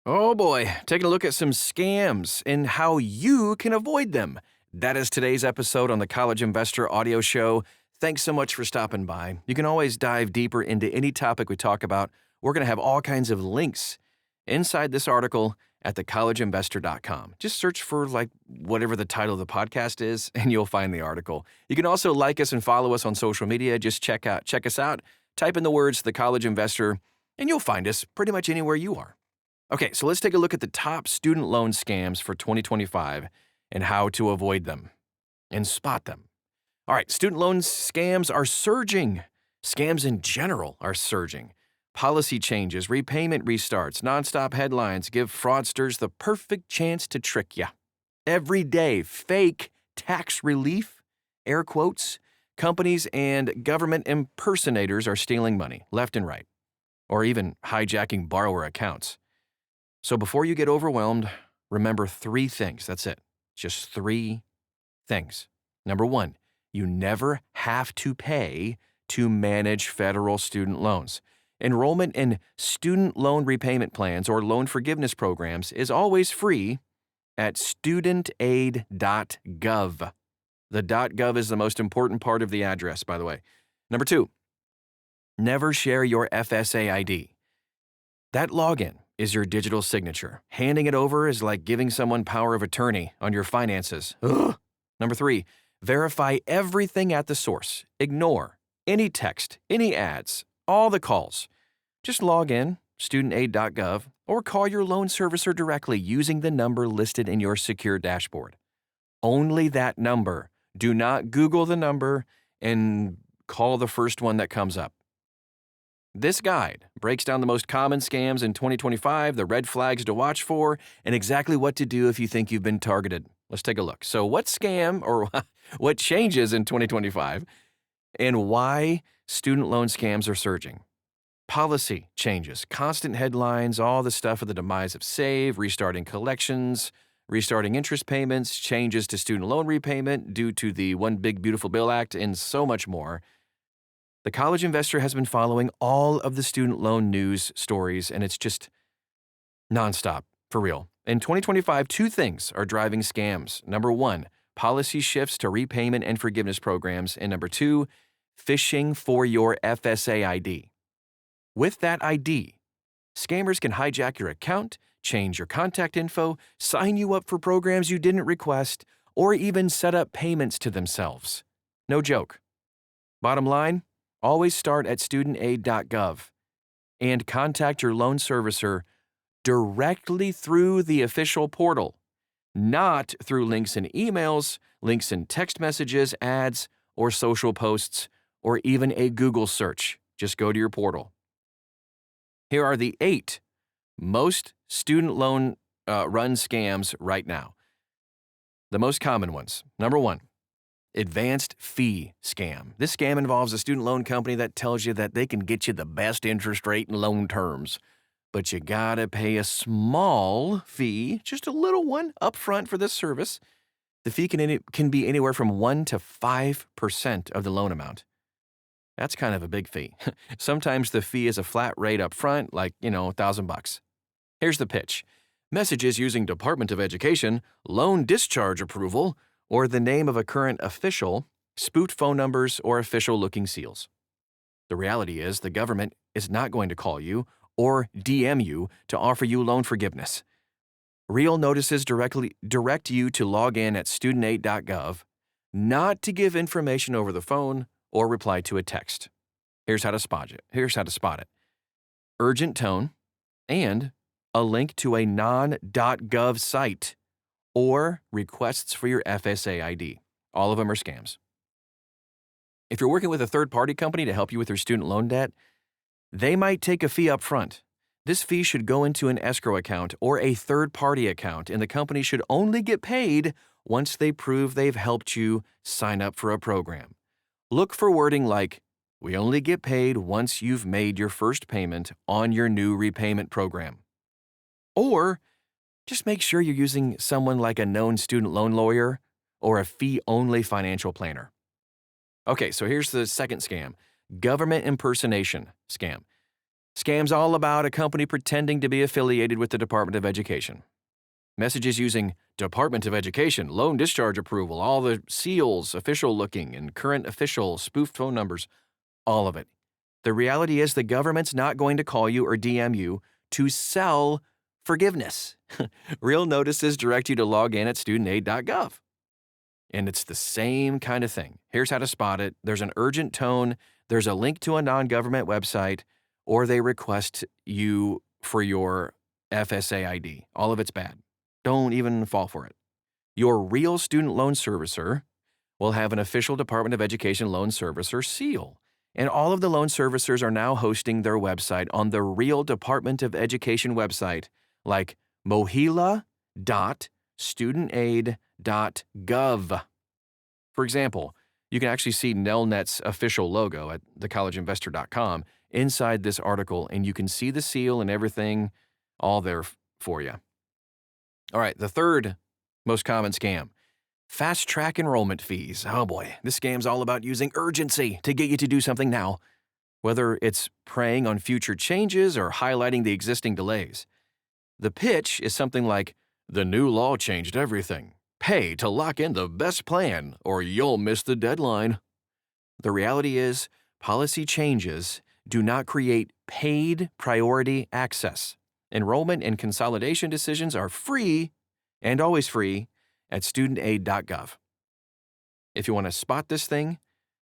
Oh boy, taking a look at some scams and how you can avoid them. That is today's episode on the College Investor Audio Show. Thanks so much for stopping by. You can always dive deeper into any topic we talk about. We're going to have all kinds of links inside this article at thecollegeinvestor.com. Just search for whatever the title of the podcast is and you'll find the article. You can also like us and follow us on social media. Just check us out. Type in the words The College Investor and you'll find us pretty much anywhere you are. Okay, so let's take a look at the top student loan scams for 2025 and how to avoid them and spot them. All right, student loan scams are surging. Scams in general are surging. Policy changes, repayment restarts, nonstop headlines give fraudsters the perfect chance to trick you. Every day, fake tax relief, air quotes, companies and government impersonators are stealing money left and right, or even hijacking borrower accounts. So before you get overwhelmed, remember 3 things. That's it. Just 3 things. Number 1, you never have to pay to manage federal student loans. Enrollment in student loan repayment plans or loan forgiveness programs is always free at studentaid.gov. The .gov is the most important part of the address, by the way. Number 2, never share your FSA ID. That login is your digital signature. Handing it over is like giving someone power of attorney on your finances. Ugh. Number 3, verify everything at the source. Ignore any text, any ads, all the calls. Just log in, studentaid.gov, or call your loan servicer directly using the number listed in your secure dashboard. Only that number. Do not Google the number and call the first one that comes up. This guide breaks down the most common scams in 2025, the red flags to watch for, and exactly what to do if you think you've been targeted. Let's take a look. So what scam or what changes in 2025 and why student loan scams are surging? Policy changes, constant headlines, all the stuff of the demise of SAVE, restarting collections, restarting interest payments, changes to student loan repayment due to the One Big Beautiful Bill Act, and so much more. The College Investor has been following all of the student loan news stories, and it's just nonstop, for real. In 2025, 2 things are driving scams. Number 1, policy shifts to repayment and forgiveness programs, and number 2, phishing for your FSA ID. With that ID, scammers can hijack your account, change your contact info, sign you up for programs you didn't request, or even set up payments to themselves. No joke. Bottom line, always start at studentaid.gov and contact your loan servicer directly through the official portal, not through links in emails, links in text messages, ads, or social posts, or even a Google search. Just go to your portal. Here are the 8 most student loan run scams right now. The most common ones. Number 1, advanced fee scam. This scam involves a student loan company that tells you that they can get you the best interest rate and loan terms, but you gotta pay a small fee, just a little one, up front for this service. The fee can be anywhere from 1 to 5% of the loan amount. That's kind of a big fee. Sometimes the fee is a flat rate up front, like, $1,000. Here's the pitch. Messages using Department of Education, loan discharge approval, or the name of a current official, spoofed phone numbers, or official-looking seals. The reality is the government is not going to call you or DM you to offer you loan forgiveness. Real notices direct you to log in at studentaid.gov, not to give information over the phone or reply to a text. Here's how to spot it. Urgent tone and a link to a non.gov site or requests for your FSA ID. All of them are scams. If you're working with a third-party company to help you with your student loan debt, they might take a fee up front. This fee should go into an escrow account or a third-party account, and the company should only get paid once they prove they've helped you sign up for a program. Look for wording like, "We only get paid once you've made your first payment on your new repayment program." Or just make sure you're using someone like a known student loan lawyer or a fee-only financial planner. Okay, so here's the second scam, government impersonation scam. Scams all about a company pretending to be affiliated with the Department of Education. Messages using Department of Education, loan discharge approval, all the seals, official looking, and current official, spoofed phone numbers, all of it. The reality is the government's not going to call you or DM you to sell forgiveness. Real notices direct you to log in at studentaid.gov. And it's the same kind of thing. Here's how to spot it. There's an urgent tone, there's a link to a non-government website, or they request you for your FSA ID. All of it's bad. Don't even fall for it. Your real student loan servicer will have an official Department of Education loan servicer seal. And all of the loan servicers are now hosting their website on the real Department of Education website, like mohila.studentaid.gov. For example, you can actually see Nelnet's official logo at thecollegeinvestor.com inside this article, and you can see the seal and everything all there for you. All right, the third most common scam, fast-track enrollment fees. Oh boy, this scam's all about using urgency to get you to do something now, whether it's preying on future changes or highlighting the existing delays. The pitch is something like, the new law changed everything. Pay to lock in the best plan, or you'll miss the deadline. The reality is, policy changes do not create paid priority access. Enrollment and consolidation decisions are free, and always free, at studentaid.gov. If you want to spot this thing,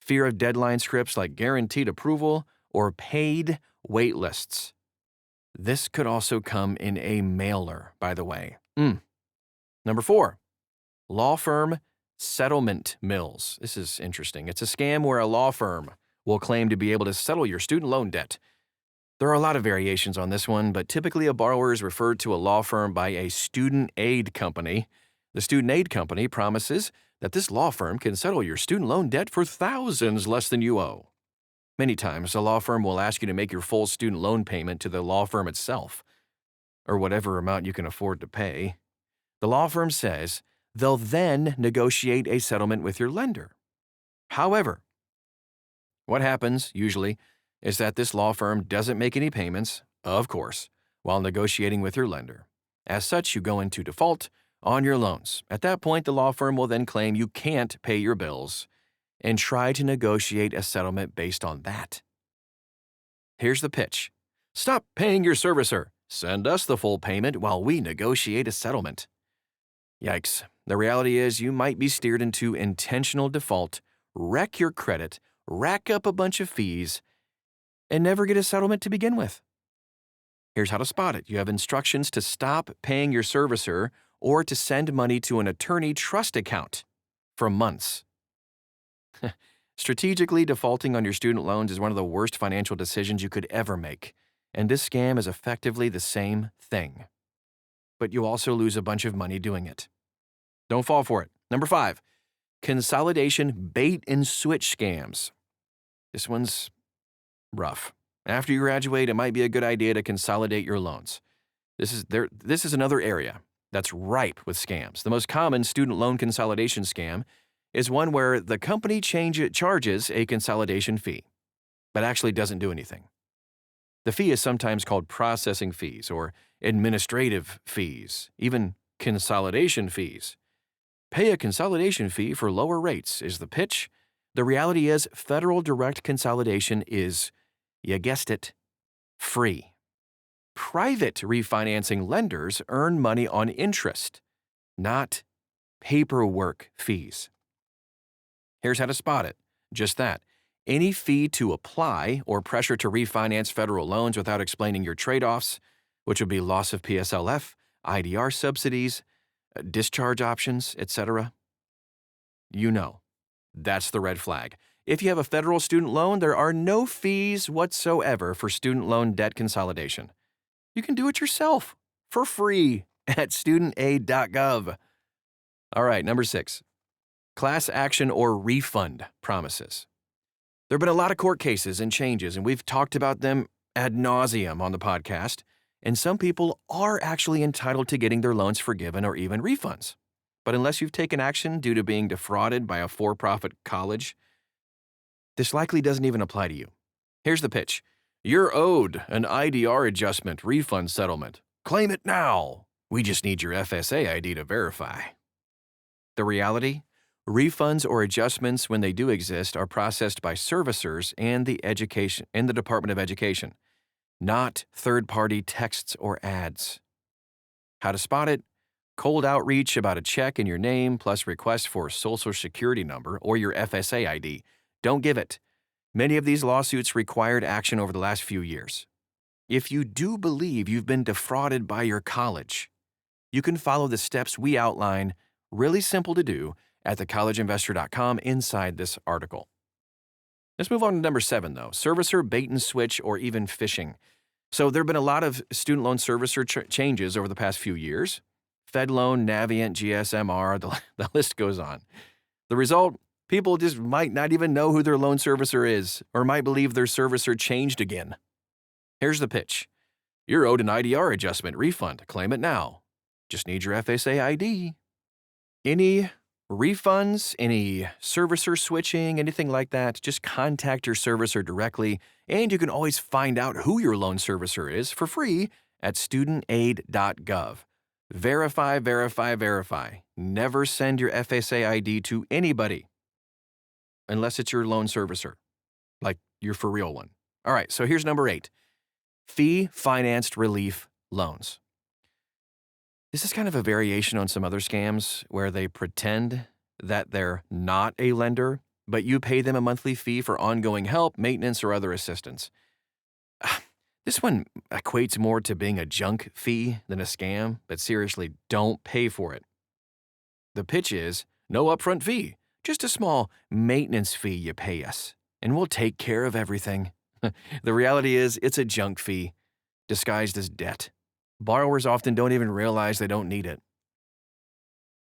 fear of deadline scripts like guaranteed approval or paid wait lists. This could also come in a mailer, by the way. Number 4, law firm settlement mills. This is interesting. It's a scam where a law firm will claim to be able to settle your student loan debt. There are a lot of variations on this one, but typically a borrower is referred to a law firm by a student aid company. The student aid company promises that this law firm can settle your student loan debt for thousands less than you owe. Many times, a law firm will ask you to make your full student loan payment to the law firm itself, or whatever amount you can afford to pay. The law firm says they'll then negotiate a settlement with your lender. However, what happens, usually, is that this law firm doesn't make any payments, of course, while negotiating with your lender. As such, you go into default on your loans. At that point, the law firm will then claim you can't pay your bills and try to negotiate a settlement based on that. Here's the pitch. Stop paying your servicer. Send us the full payment while we negotiate a settlement. Yikes. The reality is you might be steered into intentional default, wreck your credit, rack up a bunch of fees, and never get a settlement to begin with. Here's how to spot it. You have instructions to stop paying your servicer or to send money to an attorney trust account for months. Strategically defaulting on your student loans is one of the worst financial decisions you could ever make, and this scam is effectively the same thing. But you also lose a bunch of money doing it. Don't fall for it. Number 5, consolidation bait and switch scams. This one's rough. After you graduate, it might be a good idea to consolidate your loans. This is another area that's ripe with scams. The most common student loan consolidation scam is one where the company charges a consolidation fee, but actually doesn't do anything. The fee is sometimes called processing fees or administrative fees, even consolidation fees. Pay a consolidation fee for lower rates is the pitch. The reality is federal direct consolidation is, you guessed it, free. Private refinancing lenders earn money on interest, not paperwork fees. Here's how to spot it. Just that. Any fee to apply or pressure to refinance federal loans without explaining your trade-offs, which would be loss of PSLF, IDR subsidies, discharge options, etc. You know, that's the red flag. If you have a federal student loan, there are no fees whatsoever for student loan debt consolidation. You can do it yourself for free at studentaid.gov. All right, number 6, class action or refund promises. There have been a lot of court cases and changes, and we've talked about them ad nauseum on the podcast, and some people are actually entitled to getting their loans forgiven or even refunds. But unless you've taken action due to being defrauded by a for-profit college, this likely doesn't even apply to you. Here's the pitch. You're owed an IDR adjustment refund settlement. Claim it now. We just need your FSA ID to verify. The reality? Refunds or adjustments, when they do exist, are processed by servicers and the Department of Education, not third-party texts or ads. How to spot it? Cold outreach about a check in your name plus request for a Social Security number or your FSA ID. Don't give it. Many of these lawsuits required action over the last few years. If you do believe you've been defrauded by your college, you can follow the steps we outline, really simple to do, at thecollegeinvestor.com inside this article. Let's move on to number 7, though, servicer bait and switch or even phishing. So there have been a lot of student loan servicer changes over the past few years. FedLoan, Navient, GSMR, the list goes on. The result? People just might not even know who their loan servicer is or might believe their servicer changed again. Here's the pitch. You're owed an IDR adjustment refund. Claim it now. Just need your FSA ID. Any refunds, any servicer switching, anything like that, just contact your servicer directly, and you can always find out who your loan servicer is for free at studentaid.gov. Verify, verify, verify. Never send your FSA ID to anybody unless it's your loan servicer, like your for real one. All right, so here's number 8. Fee-financed relief loans. This is kind of a variation on some other scams where they pretend that they're not a lender, but you pay them a monthly fee for ongoing help, maintenance, or other assistance. This one equates more to being a junk fee than a scam, but seriously, don't pay for it. The pitch is no upfront fee, just a small maintenance fee you pay us, and we'll take care of everything. The reality is it's a junk fee disguised as debt. Borrowers often don't even realize they don't need it.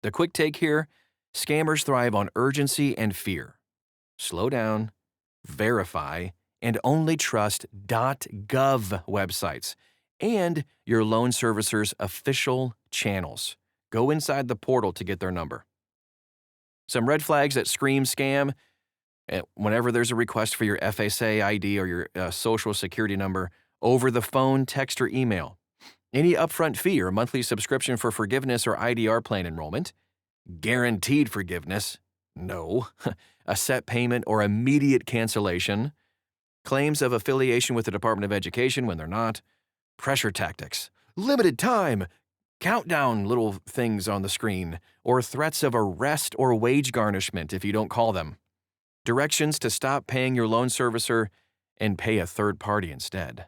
The quick take here, scammers thrive on urgency and fear. Slow down, verify, and only trust .gov websites and your loan servicer's official channels. Go inside the portal to get their number. Some red flags that scream scam. Whenever there's a request for your FSA ID or your Social Security number, over the phone, text, or email. Any upfront fee or monthly subscription for forgiveness or IDR plan enrollment. Guaranteed forgiveness. No. A set payment or immediate cancellation. Claims of affiliation with the Department of Education when they're not. Pressure tactics. Limited time. Countdown little things on the screen. Or threats of arrest or wage garnishment if you don't call them. Directions to stop paying your loan servicer and pay a third party instead.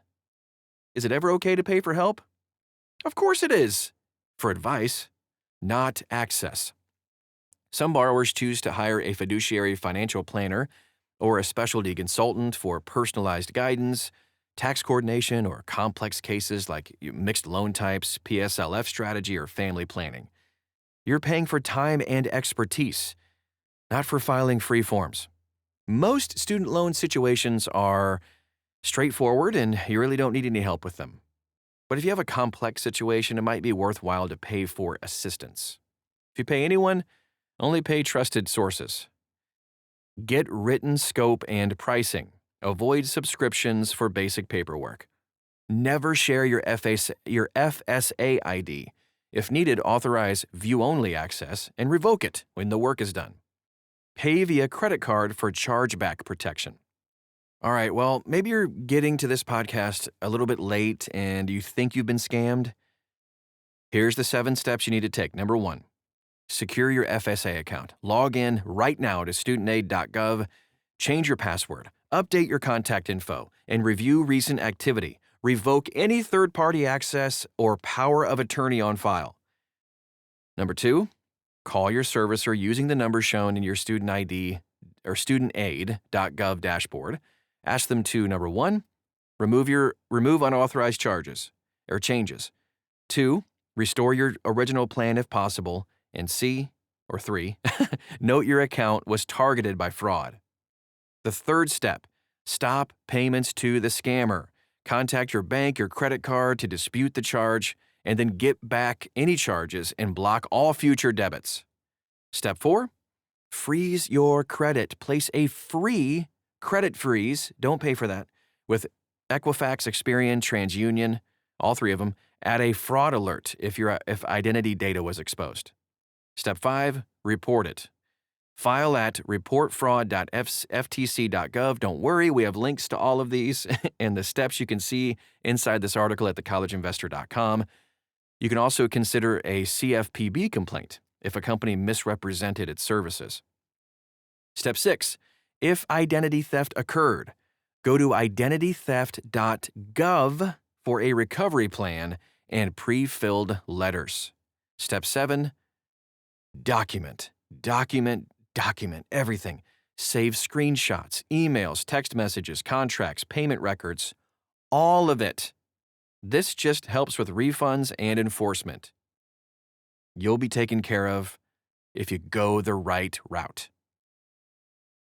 Is it ever okay to pay for help? Of course it is. For advice, not access. Some borrowers choose to hire a fiduciary financial planner or a specialty consultant for personalized guidance, tax coordination, or complex cases like mixed loan types, PSLF strategy, or family planning. You're paying for time and expertise, not for filing free forms. Most student loan situations are straightforward and you really don't need any help with them. But if you have a complex situation, it might be worthwhile to pay for assistance. If you pay anyone, only pay trusted sources. Get written scope and pricing. Avoid subscriptions for basic paperwork. Never share your FSA ID. If needed, authorize view-only access and revoke it when the work is done. Pay via credit card for chargeback protection. All right, well, maybe you're getting to this podcast a little bit late and you think you've been scammed. Here's the 7 steps you need to take. Number 1, secure your FSA account. Log in right now to studentaid.gov, change your password, update your contact info, and review recent activity. Revoke any third-party access or power of attorney on file. Number 2, call your servicer using the number shown in your student ID or studentaid.gov dashboard. Ask them to, number 1, remove unauthorized charges or changes. 2, restore your original plan if possible. And 3, note your account was targeted by fraud. The 3rd step, stop payments to the scammer. Contact your bank or credit card to dispute the charge, and then get back any charges and block all future debits. Step 4, freeze your credit. Place a free credit freeze, don't pay for that, with Equifax, Experian, TransUnion, all three of them, add a fraud alert if identity data was exposed. Step 5, report it. File at reportfraud.ftc.gov. Don't worry, we have links to all of these and the steps you can see inside this article at thecollegeinvestor.com. You can also consider a CFPB complaint if a company misrepresented its services. Step 6, if identity theft occurred, go to identitytheft.gov for a recovery plan and pre-filled letters. Step 7, document everything. Save screenshots, emails, text messages, contracts, payment records, all of it. This just helps with refunds and enforcement. You'll be taken care of if you go the right route.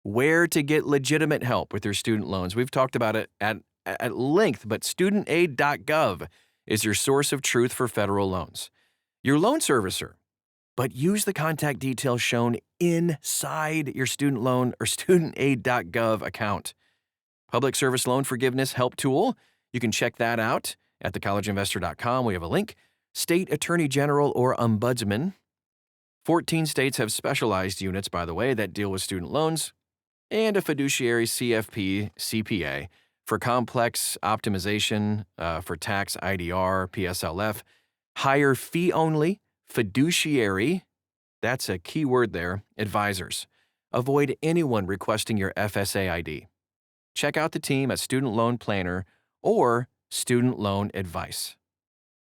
Where to get legitimate help with your student loans. We've talked about it at length, but studentaid.gov is your source of truth for federal loans. Your loan servicer, but use the contact details shown inside your student loan or studentaid.gov account. Public Service Loan Forgiveness Help Tool, you can check that out at thecollegeinvestor.com. We have a link. State Attorney General or Ombudsman. 14 states have specialized units, by the way, that deal with student loans, and a fiduciary CFP, CPA for complex optimization for tax IDR, PSLF, higher fee-only, fiduciary, that's a key word there, advisors. Avoid anyone requesting your FSA ID. Check out the team at Student Loan Planner or Student Loan Advice.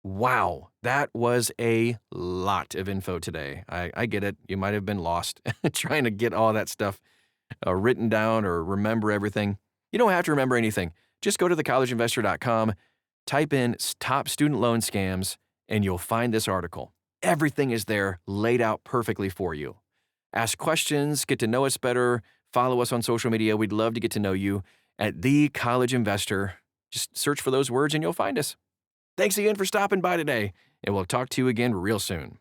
Wow, that was a lot of info today. I get it. You might have been lost trying to get all that stuff written down or remember everything. You don't have to remember anything. Just go to thecollegeinvestor.com, type in top student loan scams, and you'll find this article. Everything is there, laid out perfectly for you. Ask questions, get to know us better, follow us on social media. We'd love to get to know you at The College Investor. Just search for those words and you'll find us. Thanks again for stopping by today, and we'll talk to you again real soon.